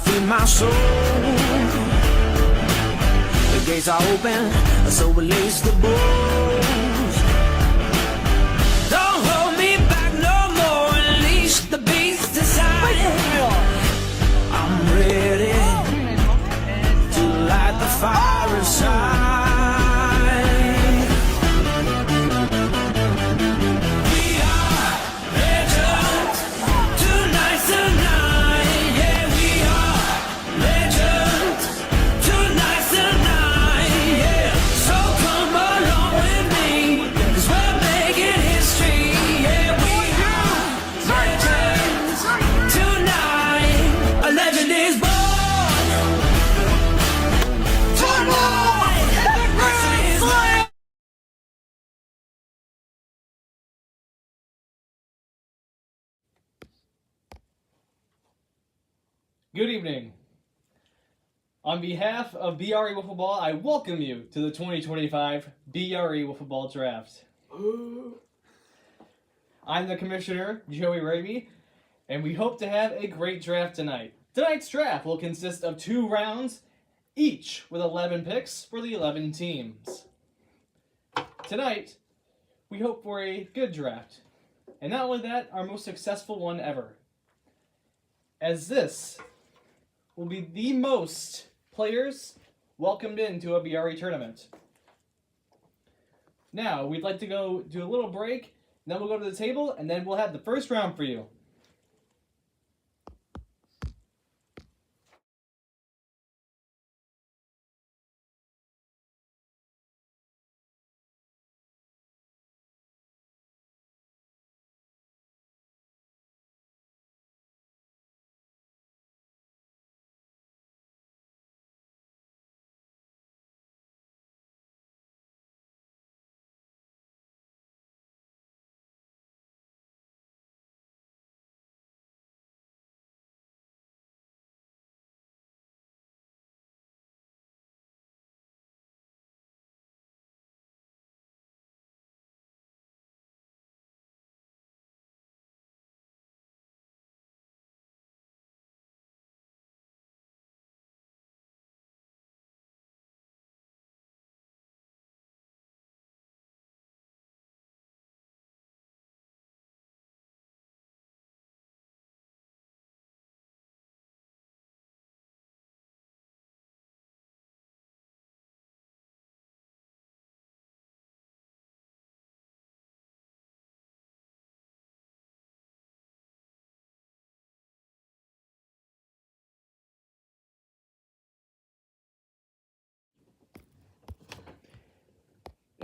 feed my soul. The gates are open, so release the bulls. Don't hold me back no more, unleash the beast inside. I'm ready to light the fire inside. Good evening. On behalf of B.R.E. Wiffle Ball, I welcome you to the 2025 B.R.E. Wiffle Ball Draft. I'm the Commissioner, Joey Raby, and we hope to have a great draft tonight. Tonight's draft will consist of 2 rounds, each with 11 picks for the 11 teams. Tonight, we hope for a good draft, and not only that, our most successful one ever. As this will be the most players welcomed into a BRE tournament. Now, we'd like to go do a little break, then we'll go to the table, and then we'll have the first round for you.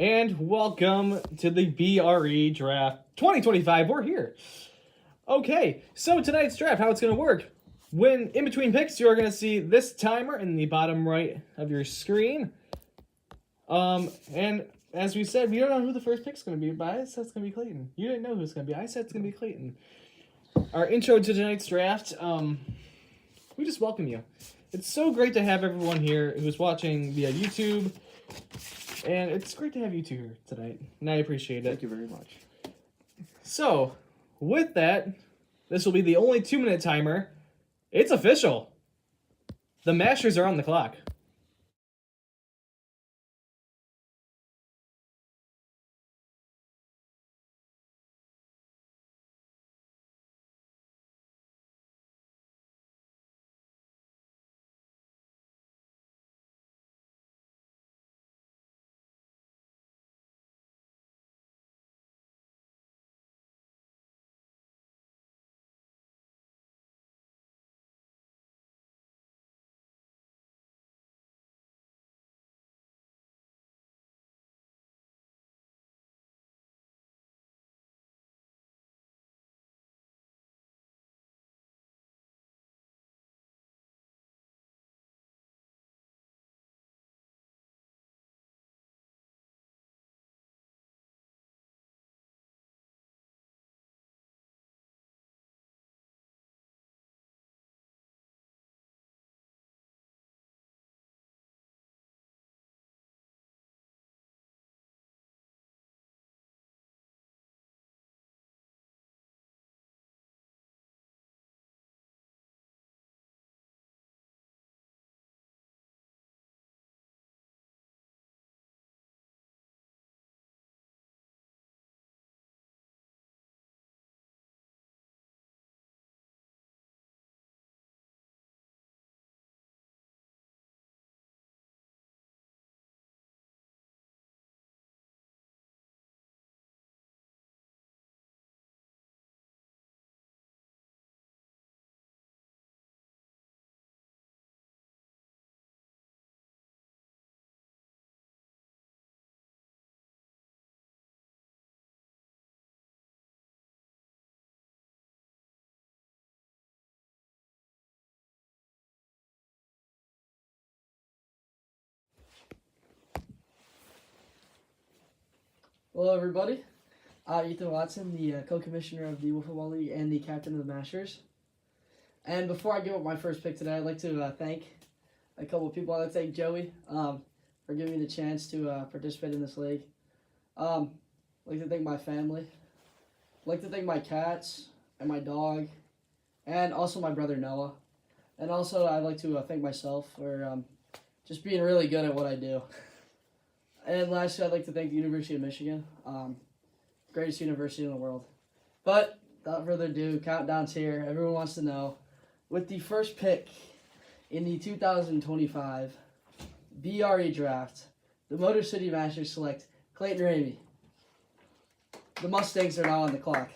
And welcome to the BRE Draft 2025. We're here. Okay, so tonight's draft, how it's going to work. When in between picks, you're going to see this timer in the bottom right of your screen. And as we said, we don't know who the first pick's going to be, but I said it's going to be Clayton. You didn't know who it's going to be. I said it's going to be Clayton. Our intro to tonight's draft, we just welcome you. It's so great to have everyone here who's watching via YouTube. And it's great to have you two here tonight, and I appreciate it. Thank you very much. So, with that, this will be the only 2-minute timer. It's official. The Mashers are on the clock. Hello, everybody. Ethan Watson, the co-commissioner of the Football League and the captain of the Masters. And before I give up my first pick today, I'd like to thank a couple of people. I'd like to thank Joey for giving me the chance to participate in this league. I'd like to thank my family. I'd like to thank my cats and my dog, and also my brother Noah. And also, I'd like to thank myself for just being really good at what I do. And lastly, I'd like to thank the University of Michigan, greatest university in the world. But without further ado, countdown's here. Everyone wants to know. With the first pick in the 2025 BRE Draft, the Motor City Masters select Clayton Ramey. The Mustangs are now on the clock.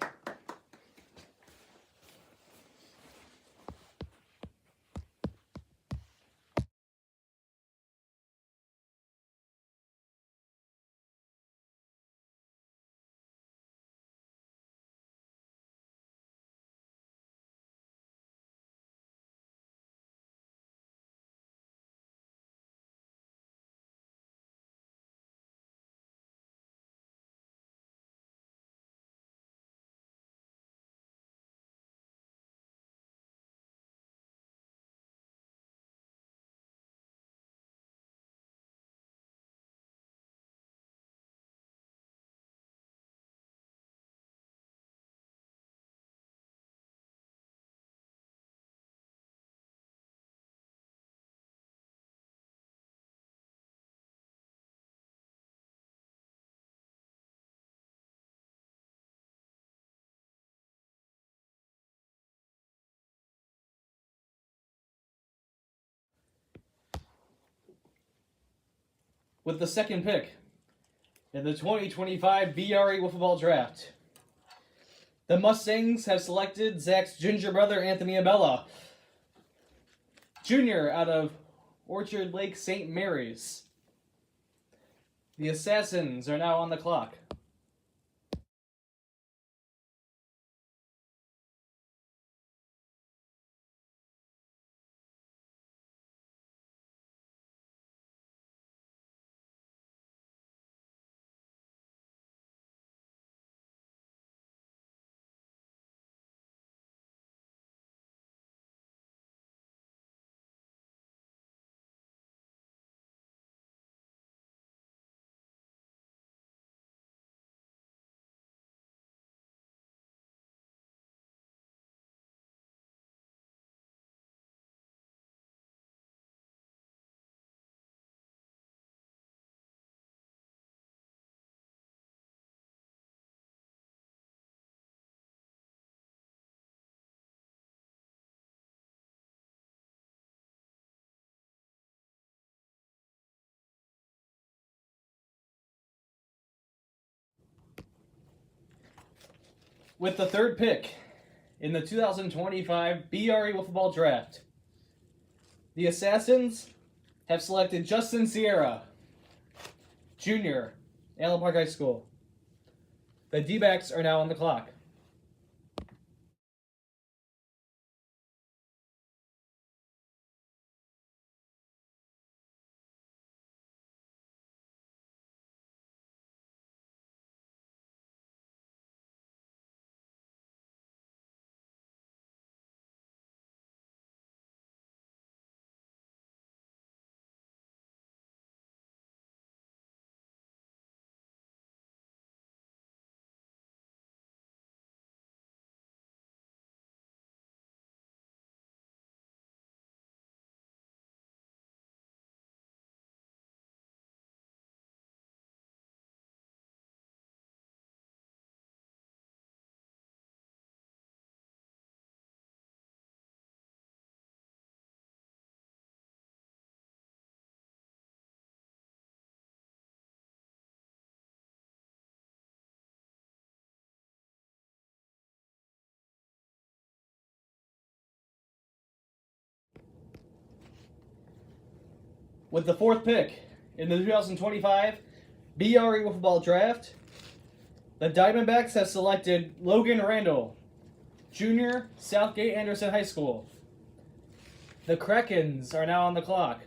With the second pick in the 2025 BRE Wiffle Ball Draft, the Mustangs have selected Zach's ginger brother Anthony Abella, Jr. out of Orchard Lake St. Mary's. The Assassins are now on the clock. With the third pick in the 2025 BRE Wiffle Ball Draft, the Assassins have selected Justin Sierra, Jr., Allen Park High School. The D-backs are now on the clock. With the fourth pick in the 2025 BRE Wiffle Ball Draft, the Diamondbacks have selected Logan Randall, Jr., Southgate Anderson High School. The Krakens are now on the clock.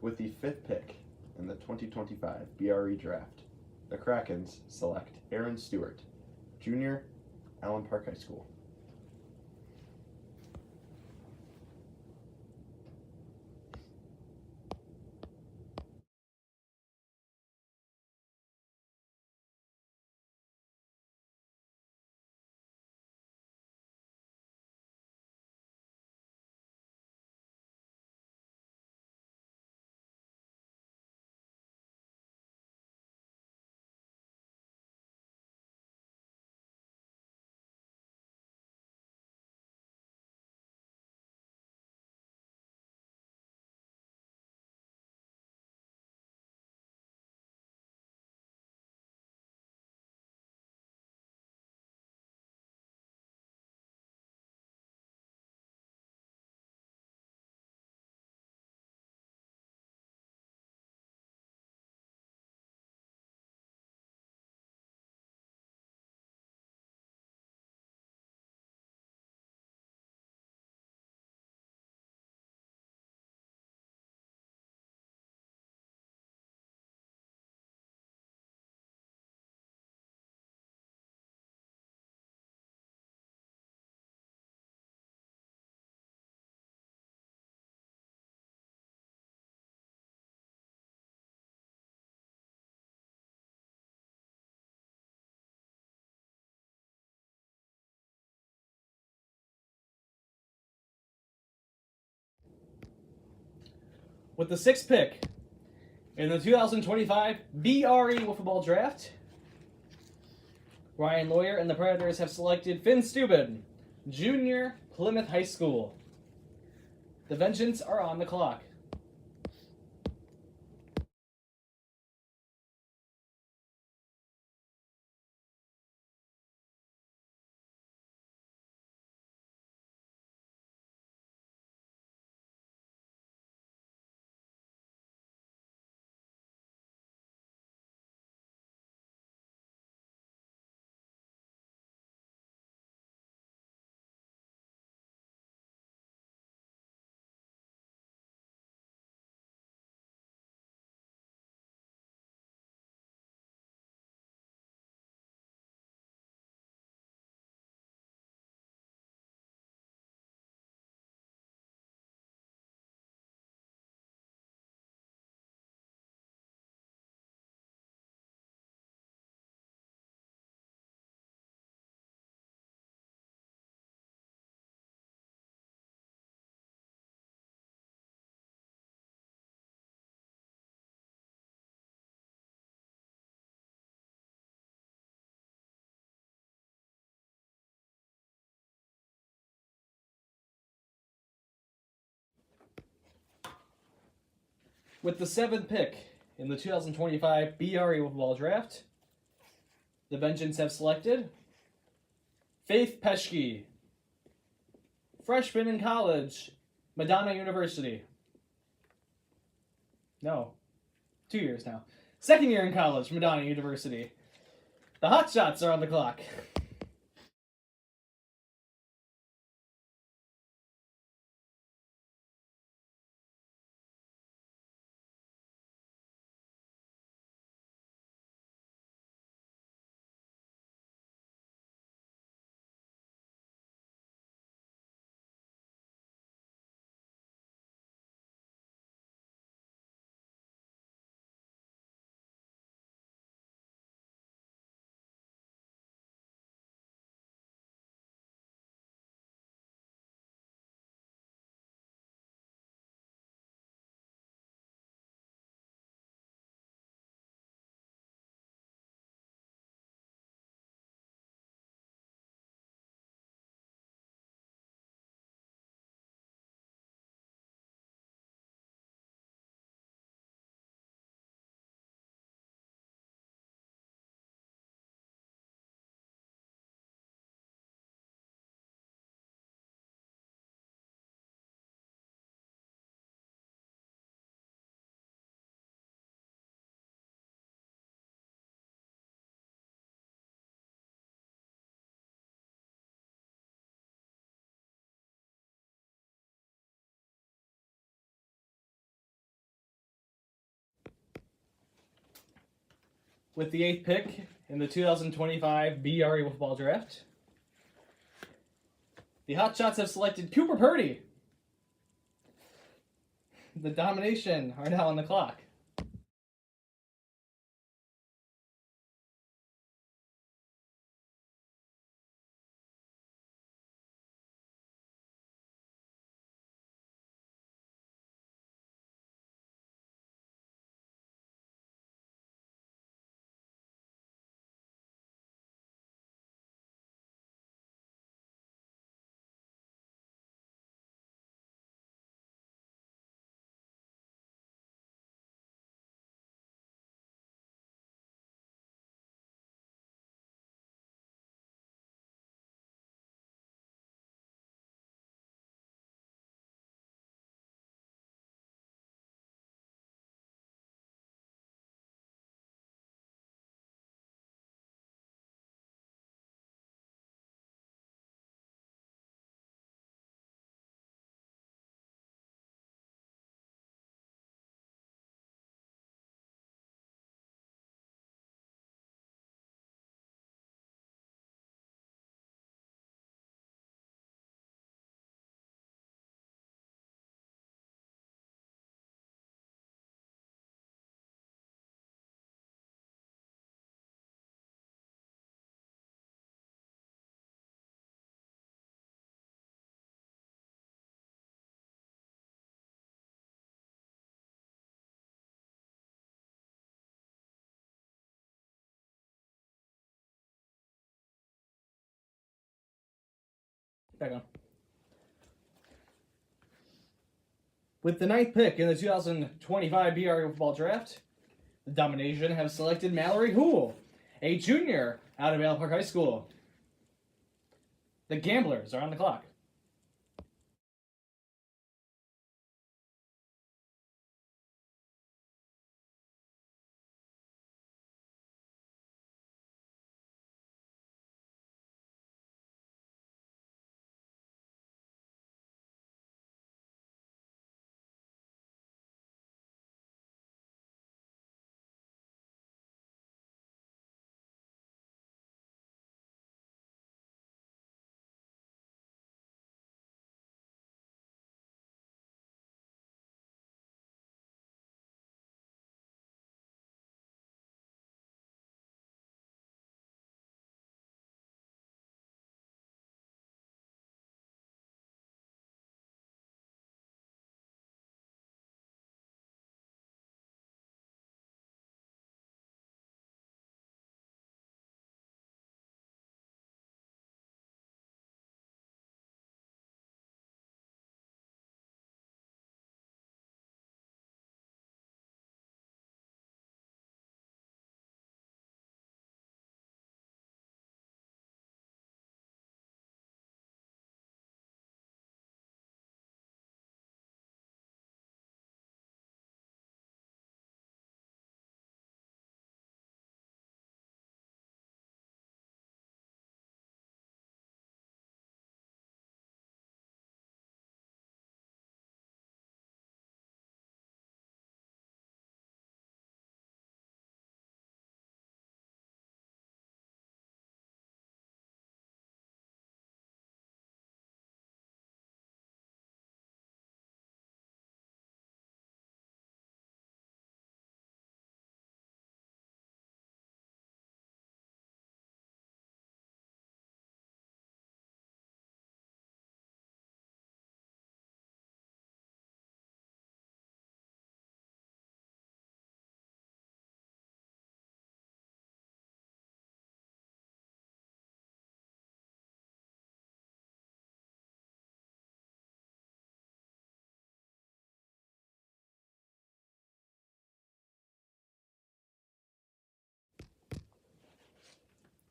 With the 5th pick in the 2025 BRE Draft, the Krakens select Aaron Stewart, junior, Allen Park High School. With the 6th pick in the 2025 B.R.E Wiffle Draft, Ryan Lawyer and the Predators have selected Finn Steuben, junior, Plymouth High School. The Vengeance are on the clock. With the 7th pick in the 2025 B.R.E Wiffle Draft, the Vengeance have selected Faith Peschke, freshman in college, Madonna University. No, 2 years now. 2nd year in college, Madonna University. The Hotshots are on the clock. With the 8th pick in the 2025 B.R.E Football Draft, the Hotshots have selected Cooper Purdy. The Domination are now on the clock. Back on. With the 9th pick in the 2025 B.R.E Football Draft, the Domination have selected Mallory Hoole, a junior out of Allen Park High School. The Gamblers are on the clock.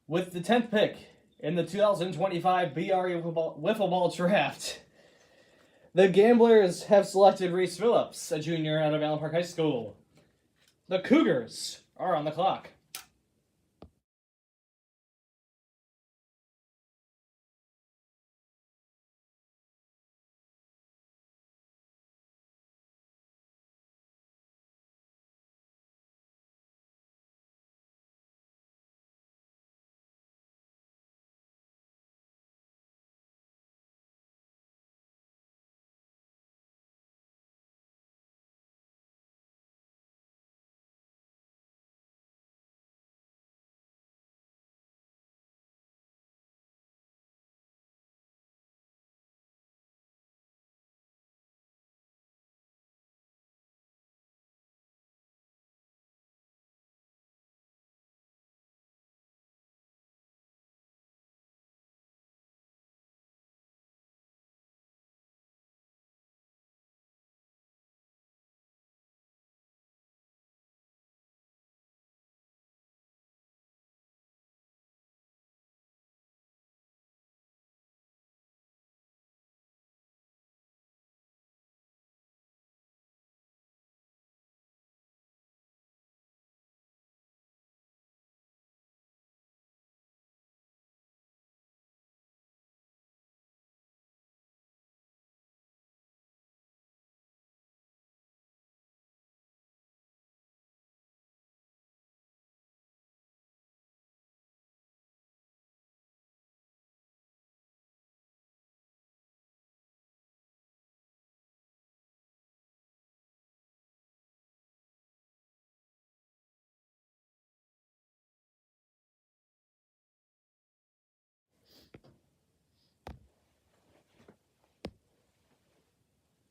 With the 10th pick in the 2025 B.R.E Wiffle Ball Draft, the Gamblers have selected Reese Phillips, a junior out of Allen Park High School. The Cougars are on the clock.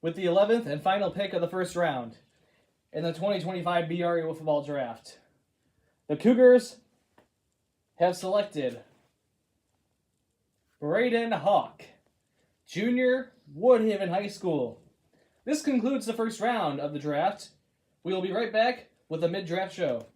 with the 11th and final pick of the first round in the 2025 BRE Football Draft. The Cougars have selected Braden Hawk, junior, Woodhaven High School. This concludes the first round of the draft. We will be right back with a mid-draft show.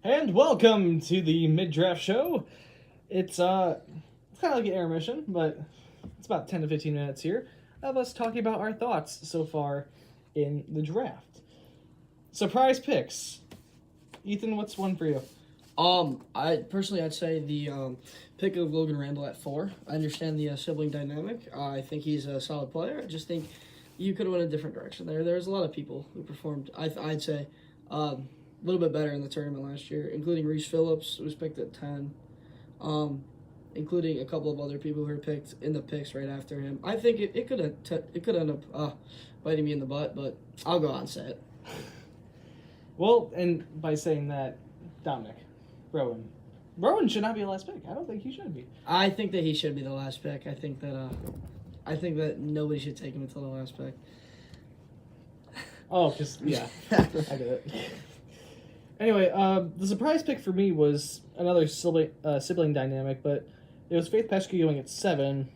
And welcome to the mid-draft show. It's kind of like an intermission, but it's about 10 to 15 minutes here of us talking about our thoughts so far in the draft. Surprise picks. Ethan, what's one for you? I'd say the pick of Logan Randall at 4. I understand the sibling dynamic. I think he's a solid player. I just think you could have went a different direction there. There's a lot of people who performed, I'd say, a little bit better in the tournament last year, including Reese Phillips, who was picked at 10, including a couple of other people who were picked in the picks right after him. I think it could end up biting me in the butt, but I'll go on and say it. Well, and by saying that, Dominic, Rowan should not be the last pick. I don't think he should be. I think that he should be the last pick. I think that nobody should take him until the last pick. Oh, just yeah, I get it. Anyway, the surprise pick for me was another sibling dynamic, but it was Faith Peschke going at 7.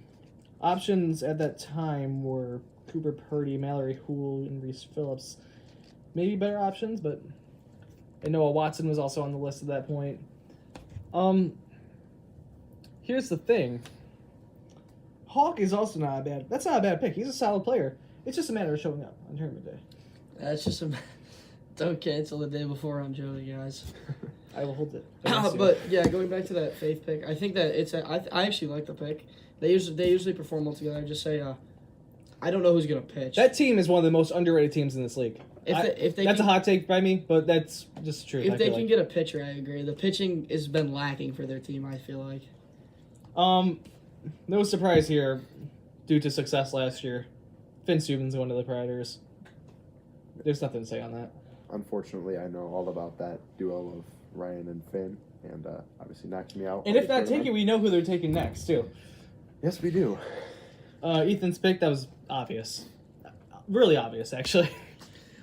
Options at that time were Cooper Purdy, Mallory Houle, and Reese Phillips. Maybe better options, but and Noah Watson was also on the list at that point. Here's the thing. Hawk is also not a bad. That's not a bad pick. He's a solid player. It's just a matter of showing up on tournament day. That's just don't cancel the day before on Jody, guys. I will hold it. But yeah, going back to that Faith pick, I think that I actually like the pick. They usually perform well together. I just say I don't know who's gonna pitch. That team is one of the most underrated teams in this league. If they that's can, a hot take by me, but that's just true. If they can get a pitcher, I agree. The pitching has been lacking for their team, I feel like. No surprise here, due to success last year. Finn Steuben's one of the Predators. There's nothing to say on that. Unfortunately, I know all about that duo of Ryan and Finn, and obviously knocked me out. And if not taken, we know who they're taking next, too. Yes, we do. Ethan's pick, that was obvious. Really obvious, actually.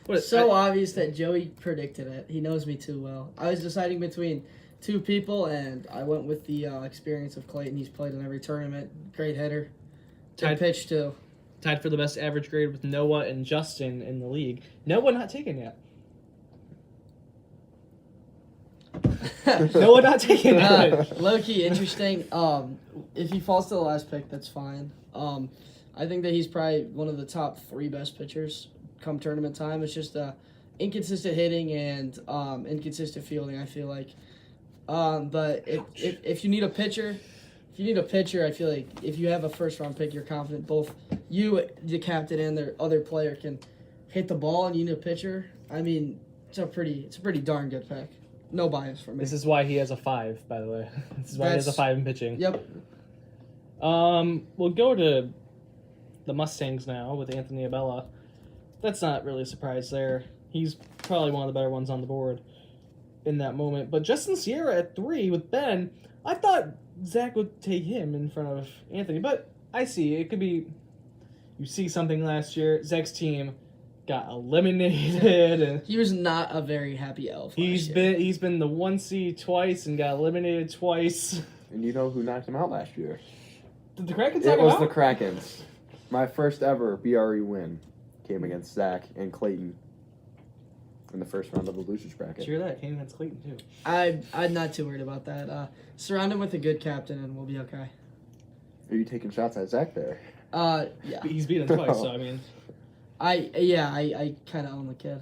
Obvious that Joey predicted it. He knows me too well. I was deciding between two people, and I went with the experience of Clayton. He's played in every tournament. Great hitter. To pitch too. tied for the best average grade with Noah and Justin in the league. Noah not taken yet. Noah not taken yet. Low key interesting. If he falls to the last pick, that's fine. I think that he's probably one of the top 3 best pitchers come tournament time. It's just inconsistent hitting and inconsistent fielding, I feel like. But if you need a pitcher, I feel like if you have a first round pick, you're confident both you, the captain, and the other player can hit the ball, and you need a pitcher. I mean, it's a pretty darn good pick. No bias for me. This is why he has a 5, by the way. This is why he has a 5 in pitching. Yep. We'll go to the Mustangs now with Anthony Abella. That's not really a surprise there. He's probably one of the better ones on the board in that moment. But Justin Sierra at 3 with Ben, I thought Zach would take him in front of Anthony. But I see. It could be you see something last year. Zach's team got eliminated. And he was not a very happy elf. He's been the 1 seed twice and got eliminated twice. And you know who knocked him out last year? Did the Krakens knock It him was out? the Krakens. My first ever BRE win came against Zach and Clayton in the first round of the losers bracket. Did you hear that? Came against Clayton too. I'm not too worried about that. Surround him with a good captain and we'll be okay. Are you taking shots at Zach there? Yeah. He's beaten him twice, so I mean. I kind of own the kid.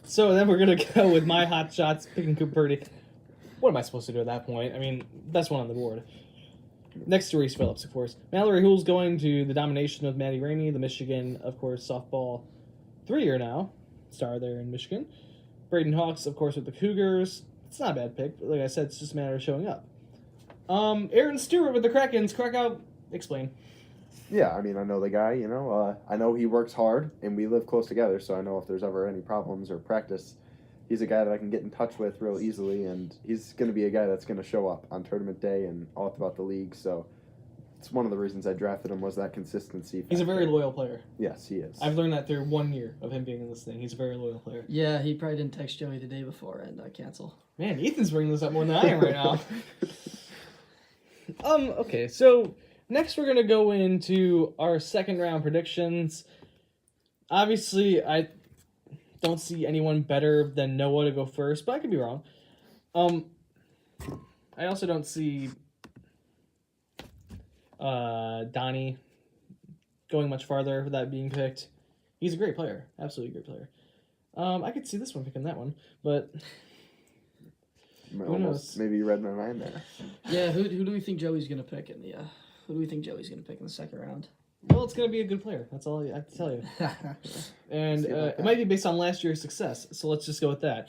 So then we're gonna go with my hot shots picking Cooper Purdy. What am I supposed to do at that point? I mean, best one on the board. Next to Reese Phillips, of course. Mallory Hull's going to the domination of Maddie Ramey, the Michigan, of course, softball 3-year now. Star there in Michigan. Braden Hawks, of course, with the Cougars. It's not a bad pick, but like I said, it's just a matter of showing up. Aaron Stewart with the Krakens. Krakow, explain. Yeah, I mean, I know the guy, you know. I know he works hard, and we live close together, so I know if there's ever any problems or practice, he's a guy that I can get in touch with real easily, and he's going to be a guy that's going to show up on tournament day and all throughout the league, so it's one of the reasons I drafted him was that consistency factor. He's a very loyal player. Yes, he is. I've learned that through 1 year of him being in this thing. He's a very loyal player. Yeah, he probably didn't text Joey the day before and cancel. Man, Ethan's bringing this up more than I am right now. Okay, so next we're going to go into our second round predictions. Obviously, I don't see anyone better than Noah to go first, but I could be wrong. I also don't see Donnie going much farther without being picked. He's a great player. Absolutely great player. I could see this one picking that one, but who knows? Maybe you read my mind there. Yeah, who do we think Joey's gonna pick in the second round? Well, it's going to be a good player. That's all I have to tell you. And it might be based on last year's success, so let's just go with that.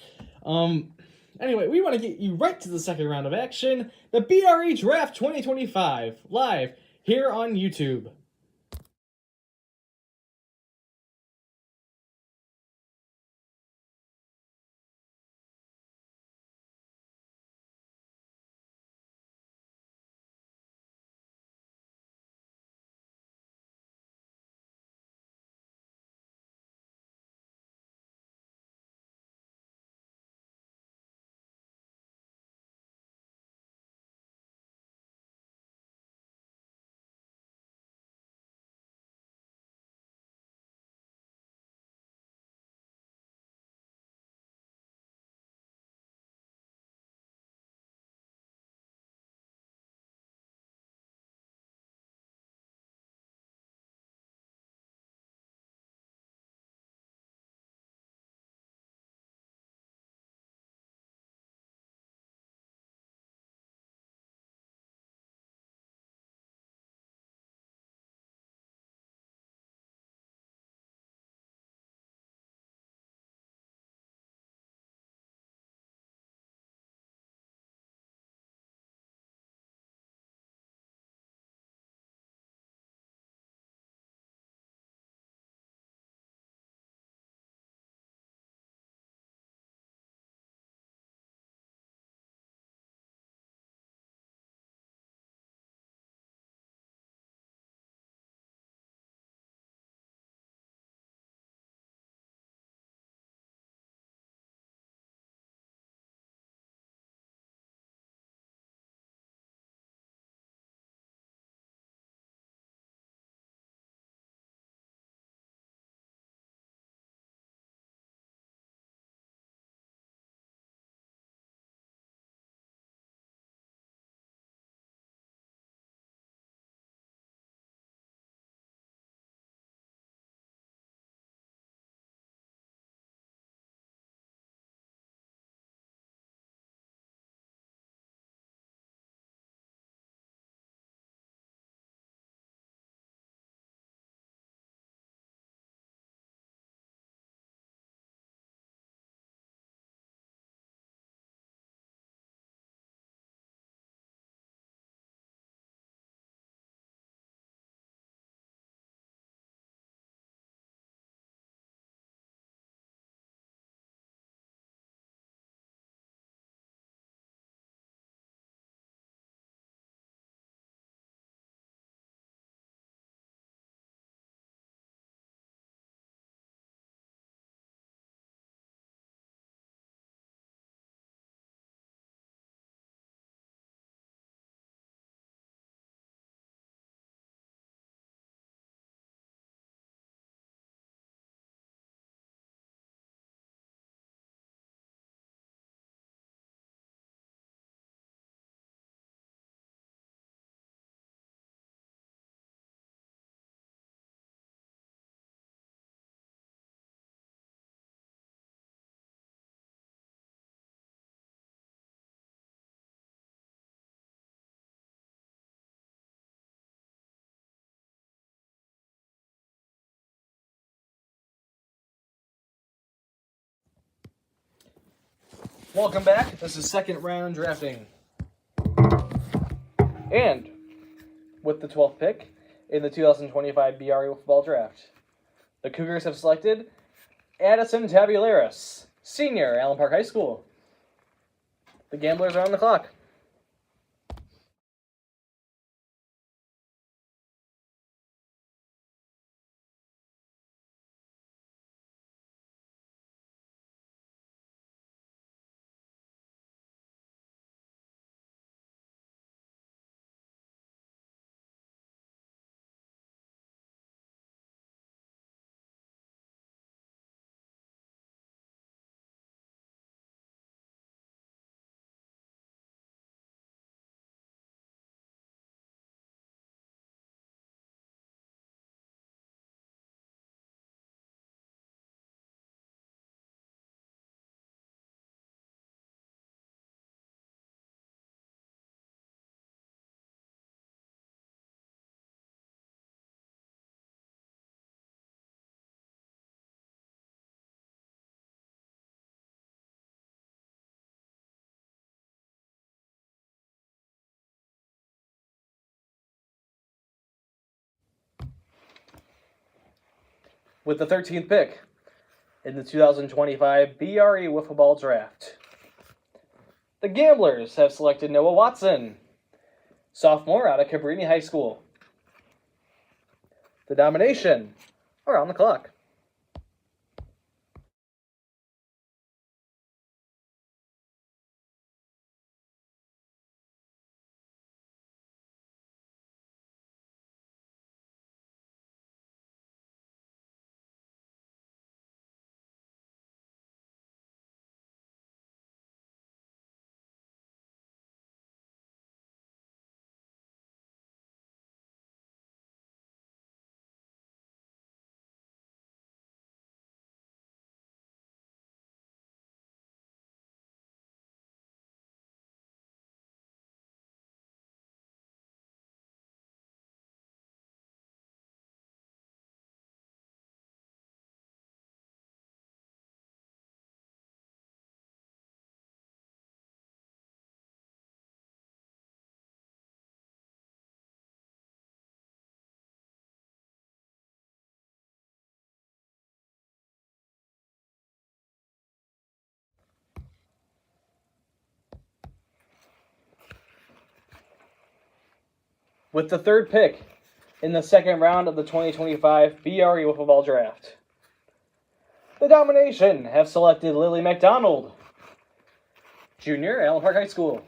Anyway, we want to get you right to the second round of action, the BRE Draft 2025, live here on YouTube. Welcome back. This is second round drafting. And with the 12th pick in the 2025 B.R.E Football Draft, the Cougars have selected Addison Tabularis, senior, Allen Park High School. The Gamblers are on the clock. With the 13th pick in the 2025 B.R.E Wiffle Ball Draft, the Gamblers have selected Noah Watson, sophomore out of Cabrini High School. The Domination are on the clock. With the third pick in the second round of the 2025 B.R.E Wiffle Ball Draft, the Domination have selected Lily McDonald, junior, Allen Park High School.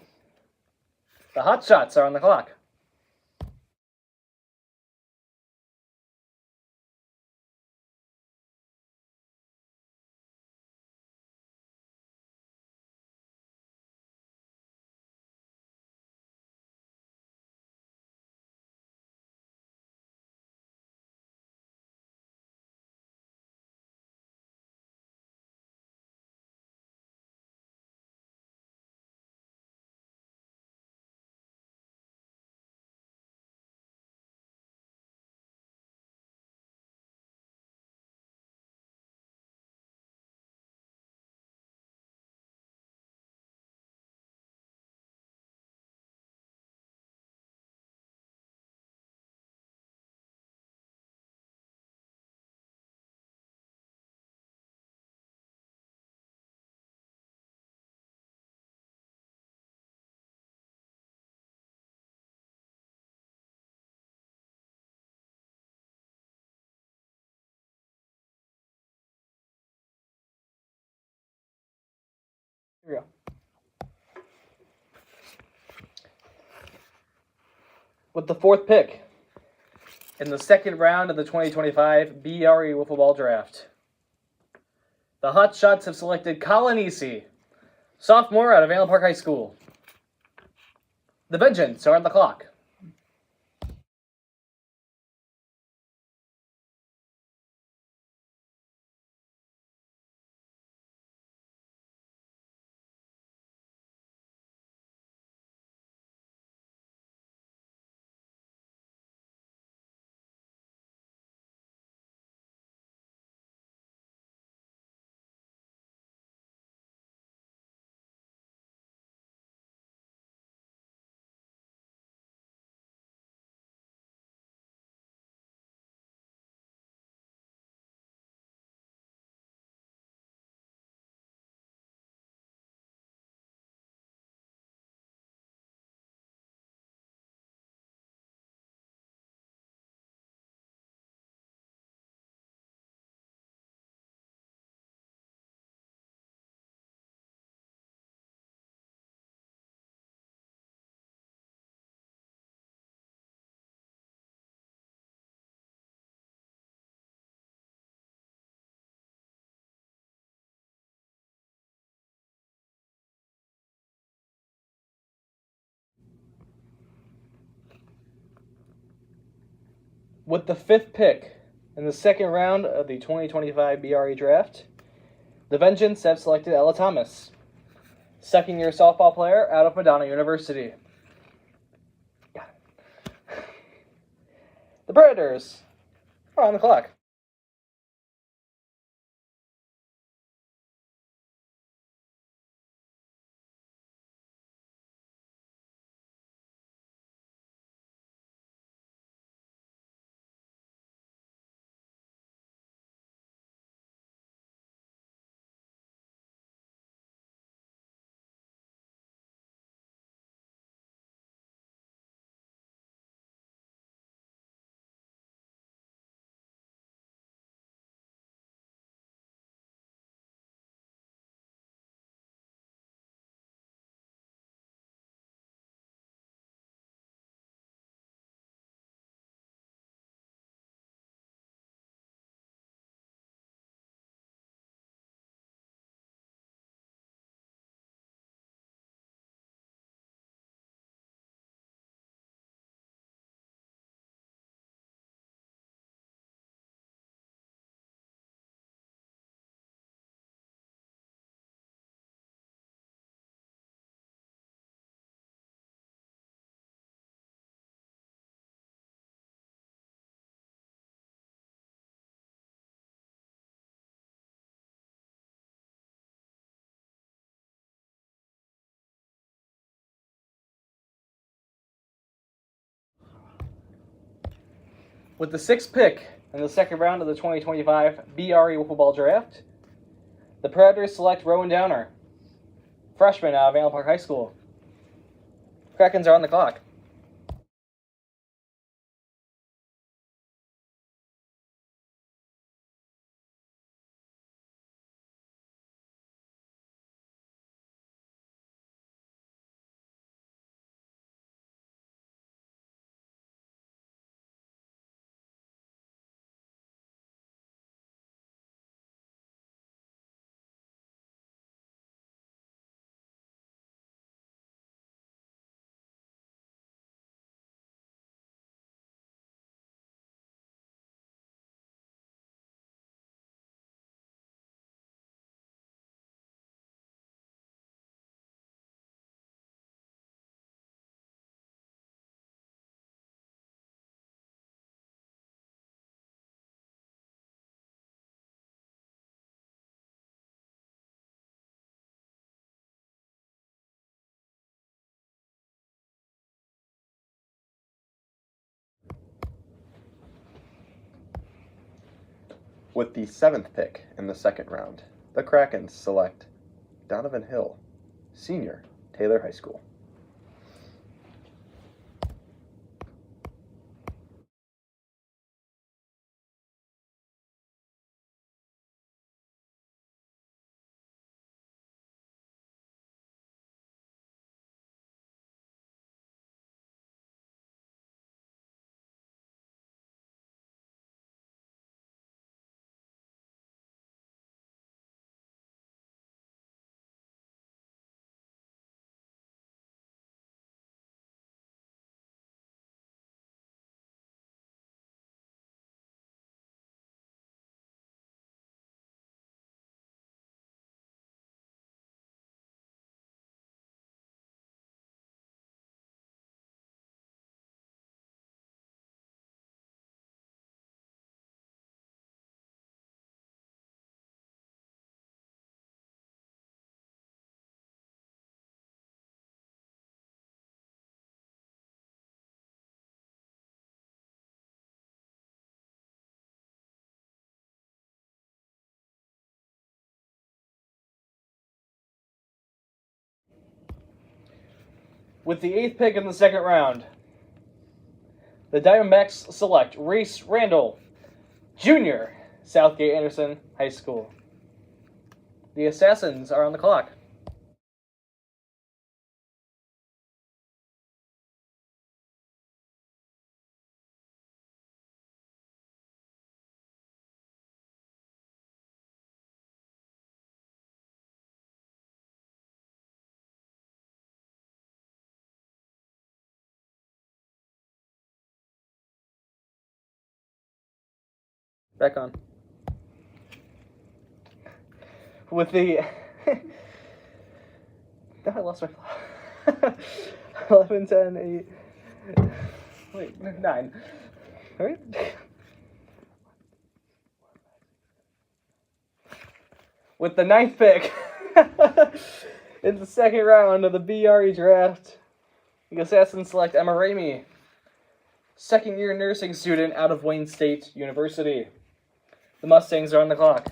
The Hotshots are on the clock. Here we go. With the fourth pick in the second round of the 2025 B.R.E Wiffle Ball Draft, the Hotshots have selected Colin Easy, sophomore out of Allen Park High School. The Vengeance are on the clock. With the 5th pick in the second round of the 2025 BRE Draft, the Vengeance have selected Ella Thomas, second-year softball player out of Madonna University. The Predators are on the clock. With the 6th pick in the second round of the 2025 BRE Football Draft, the Predators select Rowan Downer, freshman out of Allen Park High School. Krakens are on the clock. With the 7th pick in the second round, the Krakens select Donovan Hill, senior, Taylor High School. With the 8th pick in the second round, the Diamondbacks select Reese Randall, Jr., Southgate Anderson High School. The Assassins are on the clock. Back on. With the... I lost my plot. 11, 10, 8... Wait, 9. Alright. With the 9th pick in the second round of the BRE Draft, the Assassins select Emma Ramey, second-year nursing student out of Wayne State University. The Mustangs are on the clock.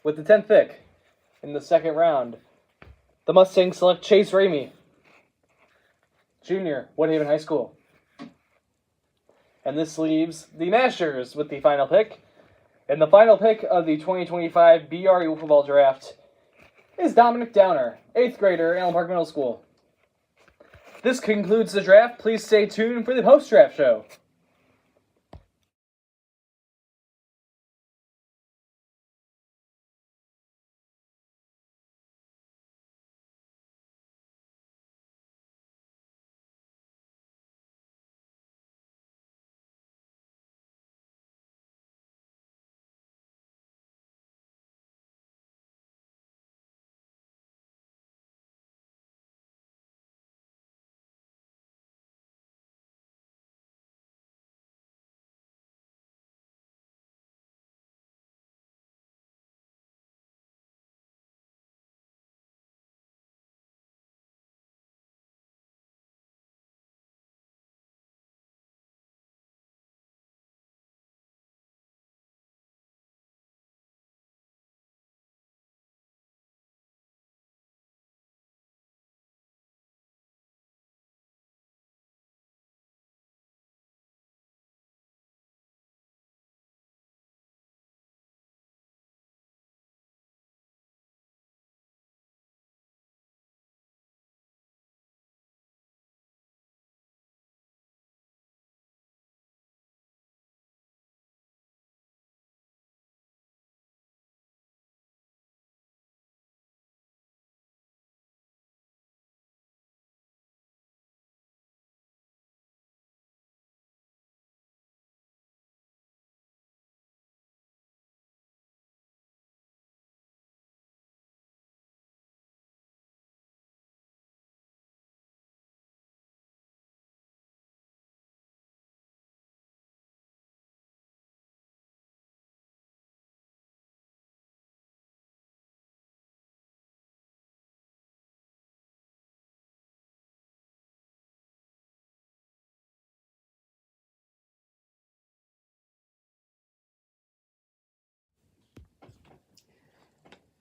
With the 10th pick in the second round, the Mustangs select Chase Ramey, junior, Woodhaven High School. And this leaves the Mashers with the final pick. And the final pick of the 2025 B.R.E Football Draft is Dominic Downer, 8th grader, Allen Park Middle School. This concludes the draft. Please stay tuned for the post-draft show.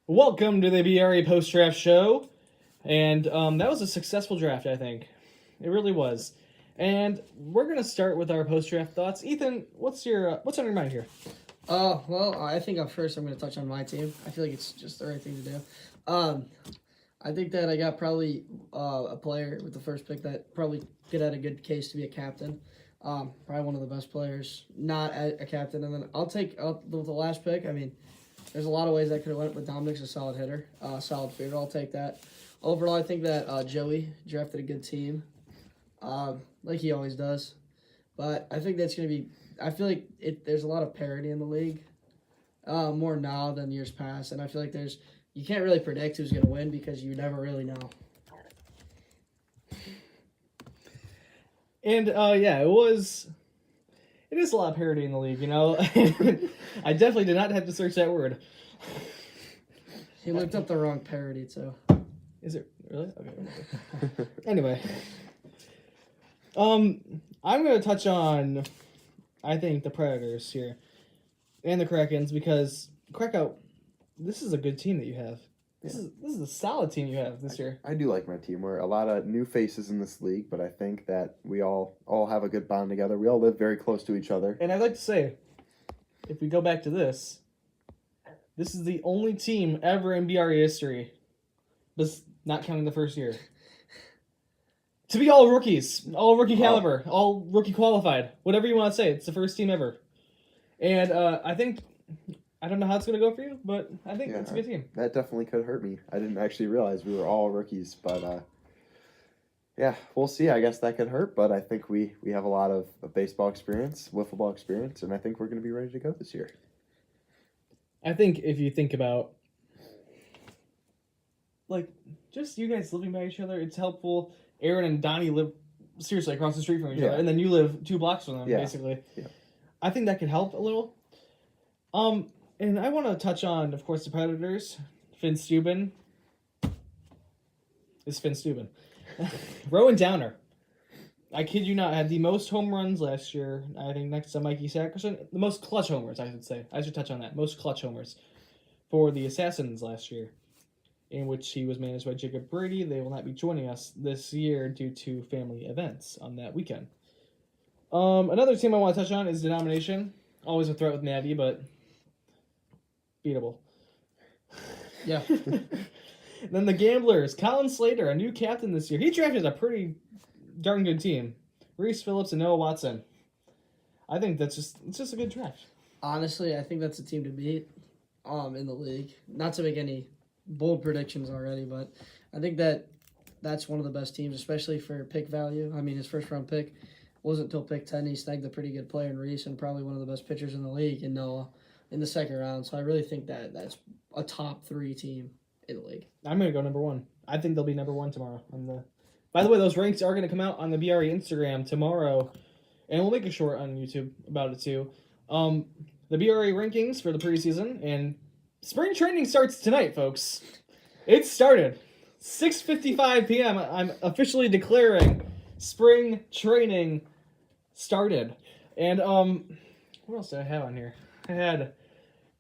Welcome to the BRE post-draft show. And that was a successful draft, I think. It really was. And we're going to start with our post-draft thoughts. Ethan, what's on your mind here? Well, I think first I'm going to touch on my team. I feel like it's just the right thing to do. I think that I got probably a player with the first pick that probably could have a good case to be a captain. Probably one of the best players, not a captain. And then I'll take with the last pick. I mean, there's a lot of ways I could have went, but Dominic's a solid hitter, solid fielder. I'll take that. Overall, I think that Joey drafted a good team, like he always does. But I think that's going to be – I feel like there's a lot of parity in the league, more now than years past. And I feel like you can't really predict who's going to win because you never really know. And yeah, it is a lot of parody in the league, you know. I definitely did not have to search that word. He looked up the wrong parody too. Is it really? Okay. Anyway, I'm gonna touch on, I think, the Predators here and the Krakens, because Krakow, this is a good team that you have. This is a solid team you have this year. I do like my team. We're a lot of new faces in this league, but I think that we all have a good bond together. We all live very close to each other. And I'd like to say, if we go back to this is the only team ever in BRE history, this not counting the first year, to be all rookies, all rookie caliber, all rookie qualified, whatever you want to say. It's the first team ever. And I think, I don't know how it's going to go for you, but I think it's a good team. That definitely could hurt me. I didn't actually realize we were all rookies, but yeah, we'll see. I guess that could hurt, but I think we have a lot of baseball experience, wiffle ball experience, and I think we're going to be ready to go this year. I think if you think about, like, just you guys living by each other, it's helpful. Aaron and Donnie live seriously across the street from each other, and then you live 2 blocks from them, basically. Yeah. I think that could help a little. And I want to touch on, of course, the Predators. Finn Steuben. It's Finn Steuben. Rowan Downer. I kid you not, had the most home runs last year, I think, next to Mikey Sackerson. The most clutch homers, I should say. I should touch on that. Most clutch homers for the Assassins last year, in which he was managed by Jacob Brady. They will not be joining us this year due to family events on that weekend. Another team I want to touch on is Denomination. Always a threat with Natty, but beatable. Yeah. Then the Gamblers. Colin Slater, a new captain this year. He drafted a pretty darn good team. Reese Phillips and Noah Watson. I think it's just a good draft. Honestly, I think that's a team to beat in the league. Not to make any bold predictions already, but I think that's one of the best teams, especially for pick value. I mean, his first round pick wasn't until pick 10. He snagged a pretty good player in Reese and probably one of the best pitchers in the league in Noah in the second round. So I really think that's a top 3 team in the league. I'm going to go number 1. I think they'll be number 1 tomorrow. By the way, those ranks are going to come out on the BRE Instagram tomorrow, and we'll make a short on YouTube about it too. The BRE rankings for the preseason, and spring training starts tonight, folks. It started. 6:55 p.m. I'm officially declaring spring training started. And what else did I have on here? We're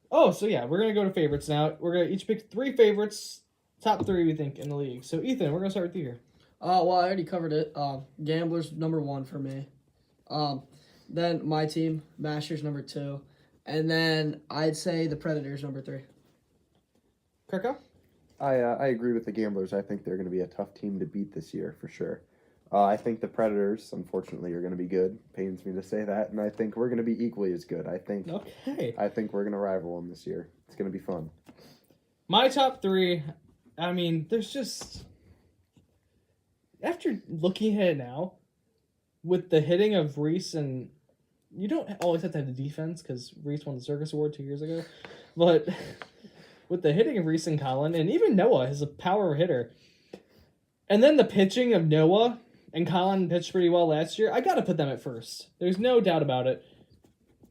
going to go to favorites now. We're going to each pick 3 favorites, top 3 we think in the league. So Ethan, we're going to start with you here. Well, I already covered it. Gamblers number 1 for me. Then my team, Mashers number 2, and then I'd say the Predators number 3. Kirko? I agree with the Gamblers. I think they're going to be a tough team to beat this year for sure. I think the Predators, unfortunately, are going to be good. Pains me to say that, and I think we're going to be equally as good. I think we're going to rival them this year. It's going to be fun. My top 3, I mean, there's just, after looking at it now, with the hitting of Reese, and you don't always have to have the defense because Reese won the Circus Award 2 years ago, but with the hitting of Reese and Colin, and even Noah is a power hitter, and then the pitching of Noah and Colin pitched pretty well last year, I got to put them at first. There's no doubt about it.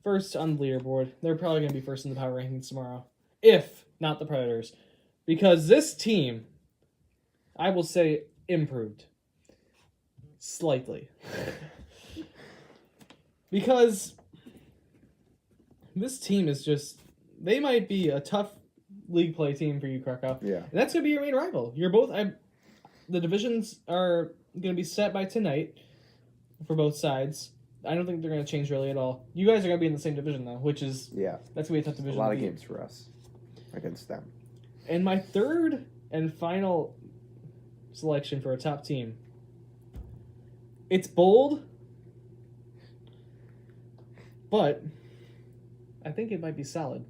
First on the leaderboard. They're probably going to be first in the power rankings tomorrow, if not the Predators, because this team, I will say, improved. Slightly. Because this team is just, they might be a tough league play team for you, Krakow. Yeah. And that's going to be your main rival. You're both, the divisions are going to be set by tonight for both sides. I don't think they're going to change really at all. You guys are going to be in the same division, though, which is, that's going to be a tough division. A lot of games for us against them. And my third and final selection for a top team, it's bold, but I think it might be solid.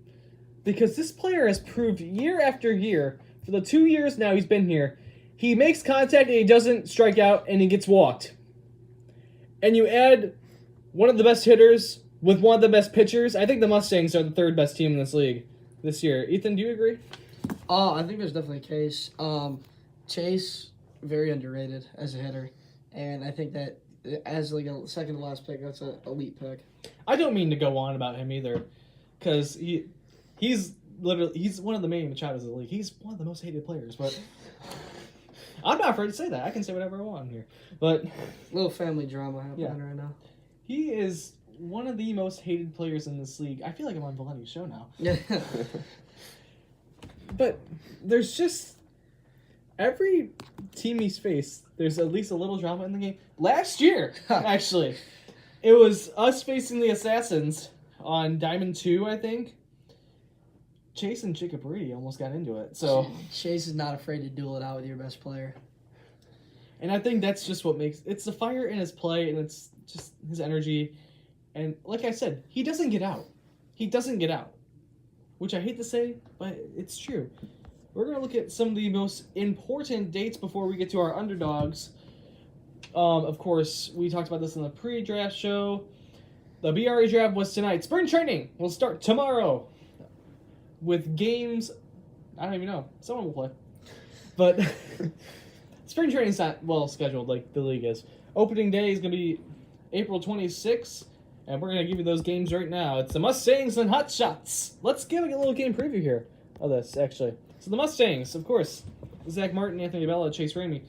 Because this player has proved year after year, for the 2 years now he's been here, he makes contact and he doesn't strike out and he gets walked. And you add one of the best hitters with one of the best pitchers, I think the Mustangs are the 3rd best team in this league this year. Ethan, do you agree? I think there's definitely a case. Chase, very underrated as a hitter. And I think that as like a second to last pick. That's an elite pick. I don't mean to go on about him either, because he's one of the main Machados of the league. He's one of the most hated players, but I'm not afraid to say that. I can say whatever I want here. But Little family drama happening right now. he is one of the most hated players in this league. I feel like I'm on Valenti's show now. Yeah. But there's just every team he's faced, there's at least a little drama in the game. Last year, actually, it was us facing the Assassins on Diamond 2, I think. Chase and B.R.E almost got into it. So Chase is not afraid to duel it out with your best player. And I think that's just what makes it's the fire in his play, and it's just his energy. And like I said, he doesn't get out. He doesn't get out, which I hate to say, but it's true. We're going to look at some of the most important dates before we get to our underdogs. Of course, we talked about this in the pre-draft show. The BRE Draft was tonight. Spring training will start tomorrow with games. I don't even know. Someone will play. But spring training's not well scheduled like the league is. Opening day is going to be April 26th, and we're going to give you those games right now. It's the Mustangs and Hot Shots. Let's give a little game preview here of this, actually. So the Mustangs, of course, Zach Martin, Anthony Bella, Chase Ramey.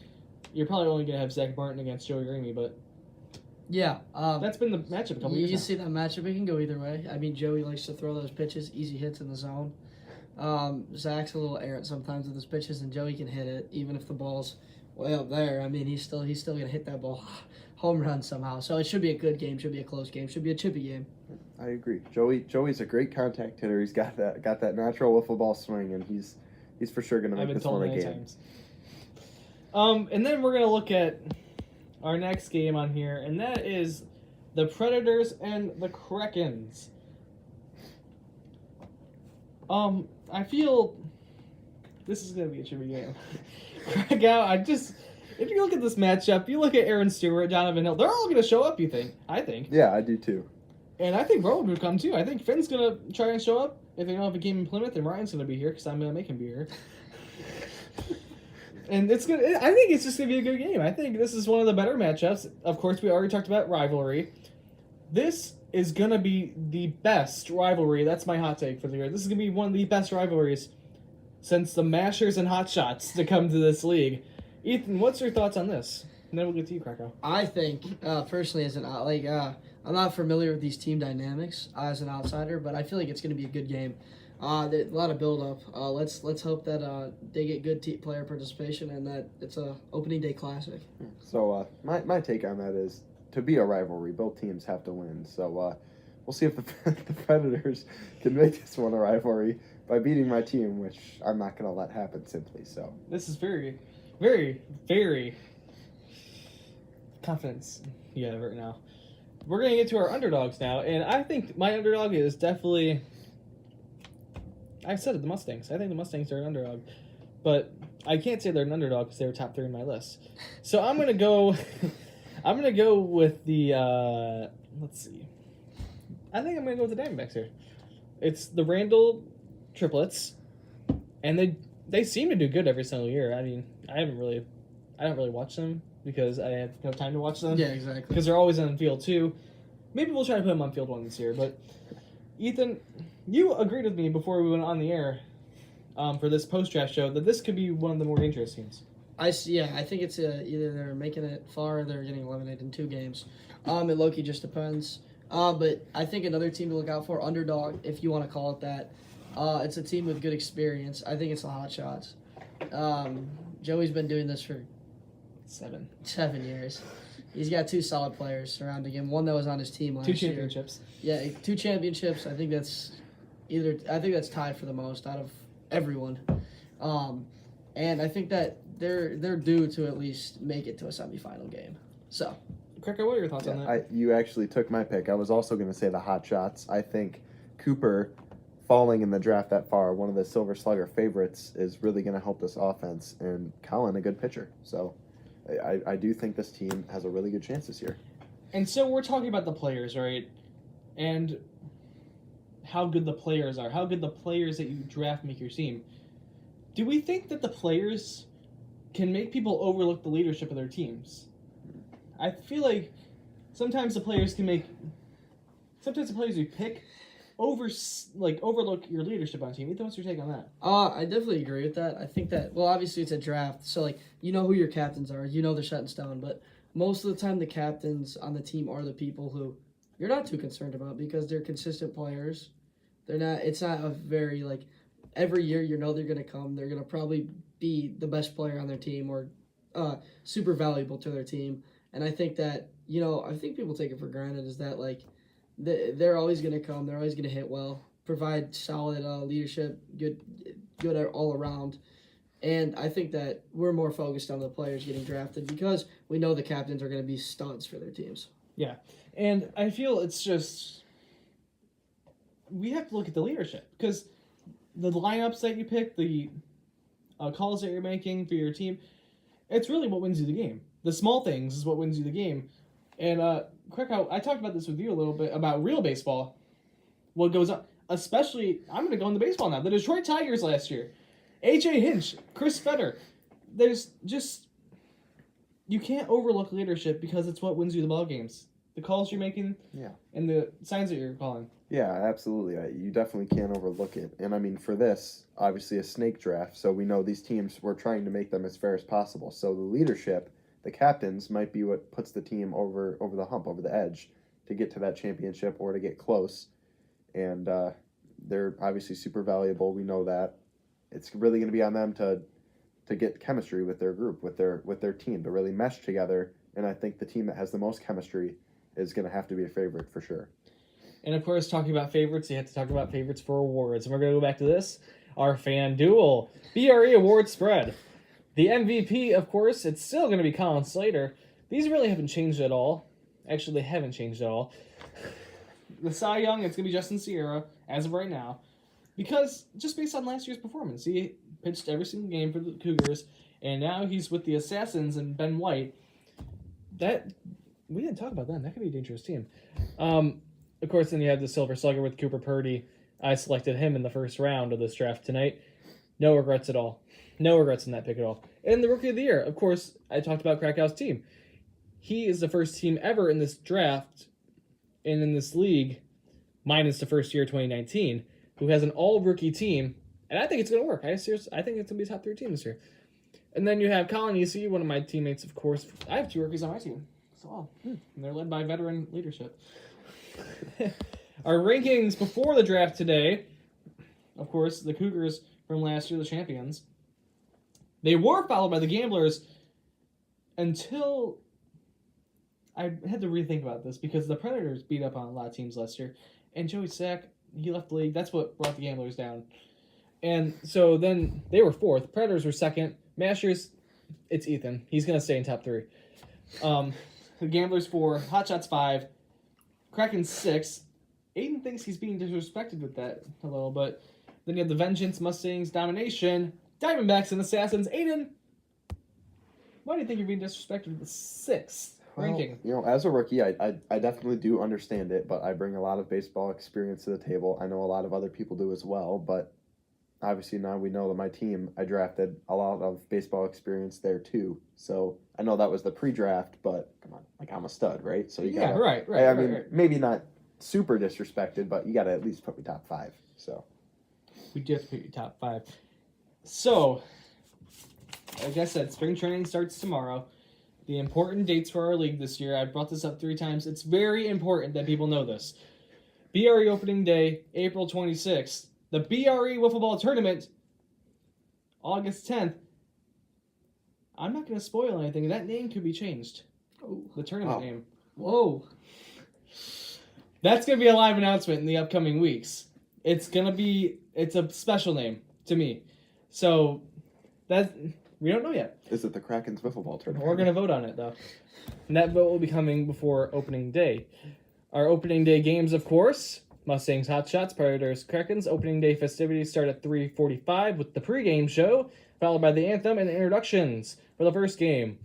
You're probably only going to have Zach Martin against Joey Ramey, but yeah, that's been the matchup a couple years You now. see that matchup, it can go either way. I mean, Joey likes to throw those pitches, easy hits in the zone. Zach's a little errant sometimes with his pitches, and Joey can hit it, even if the ball's way up there. I mean, he's still going to hit that ball home run somehow. So it should be a good game, should be a close game, should be a chippy game. I agree. Joey's a great contact hitter. He's got that natural wiffle ball swing, and he's for sure going to make this one a game. Times. And then we're going to look at our next game on here, and that is the Predators and the Krakens. I feel this is going to be a chippy game. Krakow, if you look at this matchup, you look at Aaron Stewart, Donovan Hill, they're all going to show up, I think. Yeah, I do too. And I think Rowan would come too. I think Finn's going to try and show up. If they don't have a game in Plymouth, then Ryan's going to be here because I'm going to make him be here. And I think it's just going to be a good game. I think this is one of the better matchups. Of course, we already talked about rivalry. This is going to be the best rivalry. That's my hot take for the year. This is going to be one of the best rivalries since the Mashers and Hot Shots to come to this league. Ethan, what's your thoughts on this? And then we'll get to you, Krakow. I think, personally, I'm not familiar with these team dynamics as an outsider, but I feel like it's going to be a good game. A lot of build-up. Let's hope that they get good player participation and that it's a opening day classic. So my take on that is, to be a rivalry, both teams have to win. So we'll see if the Predators can make this one a rivalry by beating my team, which I'm not going to let happen simply. So this is very, very, very confidence you have right now. We're going to get to our underdogs now, and I think my underdog is definitely, I've said it, the Mustangs. I think the Mustangs are an underdog, but I can't say they're an underdog because they were top 3 in my list. So I'm going to go with the, let's see. I think I'm going to go with the Diamondbacks here. It's the Randall triplets, and they seem to do good every single year. I mean, I don't really watch them because I have no time to watch them. Yeah, exactly. Because they're always on field 2. Maybe we'll try to put them on field 1 this year. But Ethan, you agreed with me before we went on the air for this post-draft show that this could be one of the more dangerous teams. I think it's either they're making it far or they're getting eliminated in 2 games. It low-key just depends. But I think another team to look out for, underdog, if you want to call it that, it's a team with good experience. I think it's the Hot Shots. Joey's been doing this for 7 years. He's got 2 solid players surrounding him. One that was on his team last year. 2 championships. Yeah, 2 championships. I think that's tied for the most out of everyone. And I think that they're due to at least make it to a semifinal game. So, Krakow, what are your thoughts on that? You actually took my pick. I was also going to say the Hot Shots. I think Cooper falling in the draft that far, one of the Silver Slugger favorites, is really going to help this offense. And Colin, a good pitcher. So I do think this team has a really good chance this year. And so we're talking about the players, right? And how good the players are. How good the players that you draft make your team. Do we think that the players can make people overlook the leadership of their teams? I feel like sometimes the players you pick overlook your leadership on team. Ethan, what's your take on that? I definitely agree with that. I think that, well, obviously it's a draft, so like you know who your captains are, you know they're set in stone, but most of the time the captains on the team are the people who you're not too concerned about because they're consistent players. They're not. It's not a very like every year you know they're gonna come. They're gonna probably be the best player on their team or super valuable to their team. And I think that I think people take it for granted is that like they're always gonna come. They're always gonna hit well, provide solid leadership, good all around. And I think that we're more focused on the players getting drafted because we know the captains are going to be studs for their teams. Yeah, and I feel it's just we have to look at the leadership because the lineups that you pick, the calls that you're making for your team, it's really what wins you the game. The small things is what wins you the game. And Krakow, I talked about this with you a little bit about real baseball. What goes on, especially I'm going to go into baseball now. The Detroit Tigers last year. A.J. Hinch, Chris Fetter. There's just you can't overlook leadership because it's what wins you the ball games. The calls you're making, and the signs that you're calling. Yeah, absolutely. You definitely can't overlook it. And I mean, for this, obviously a snake draft, so we know these teams we're trying to make them as fair as possible. So the leadership, the captains, might be what puts the team over the hump, over the edge, to get to that championship or to get close. And they're obviously super valuable. We know that. It's really going to be on them to get chemistry with their group, with their team, to really mesh together. And I think the team that has the most chemistry is going to have to be a favorite for sure. And of course, talking about favorites, you have to talk about favorites for awards. And we're going to go back to this, our fan duel. BRE award spread. The MVP, of course, it's still going to be Colin Slater. These really haven't changed at all. Actually, they haven't changed at all. The Cy Young, it's going to be Justin Sierra, as of right now. Because, just based on last year's performance, he pitched every single game for the Cougars, and now he's with the Assassins and Ben White. We didn't talk about that. That could be a dangerous team. Of course, then you have the Silver Slugger with Cooper Purdy. I selected him in the first round of this draft tonight. No regrets at all. No regrets in that pick at all. And the Rookie of the Year, of course, I talked about Krakow's team. He is the first team ever in this draft and in this league, minus the first year, 2019, who has an all-rookie team, and I think it's going to work. I think it's going to be a top 3 team this year. And then you have Colin Easy, one of my teammates, of course. I have 2 rookies on my team. So, and they're led by veteran leadership. Our rankings before the draft today, of course, the Cougars from last year, the champions. They were followed by the Gamblers until I had to rethink about this because the Predators beat up on a lot of teams last year. And Joey Sack, he left the league. That's what brought the Gamblers down. And so then they were 4th. Predators were 2nd. Mashers, it's Ethan. He's going to stay in top 3. The Gamblers 4. Hotshots 5. Kraken 6. Aiden thinks he's being disrespected with that a little, but then you have the Vengeance, Mustangs, Domination, Diamondbacks, and Assassins. Aiden, why do you think you're being disrespected with the 6th ranking? As a rookie, I definitely do understand it, but I bring a lot of baseball experience to the table. I know a lot of other people do as well, but obviously now we know that my team, I drafted a lot of baseball experience there too. So I know that was the pre-draft, but come on, like I'm a stud, right? So you gotta, right. I mean, maybe not super disrespected, but you got to at least put me top 5. So we do have to put you top 5. So, like I said, spring training starts tomorrow. The important dates for our league this year, I've brought this up 3 times. It's very important that people know this. BRE opening day, April 26th. The BRE Wiffle Ball Tournament, August 10th. I'm not going to spoil anything. That name could be changed. Oh, the tournament name. Whoa. That's going to be a live announcement in the upcoming weeks. It's a special name to me. So, we don't know yet. Is it the Kraken's Wiffle Ball Tournament? We're going to vote on it, though. And that vote will be coming before opening day. Our opening day games, of course, Mustangs, Hotshots, Predators, Krakens. Opening day festivities start at 3:45 with the pregame show, followed by the anthem and the introductions for the first game.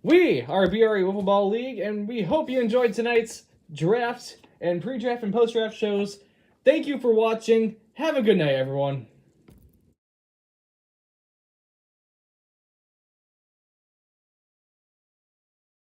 We are BRE Wiffle Ball League, and we hope you enjoyed tonight's draft and pre-draft and post-draft shows. Thank you for watching. Have a good night, everyone.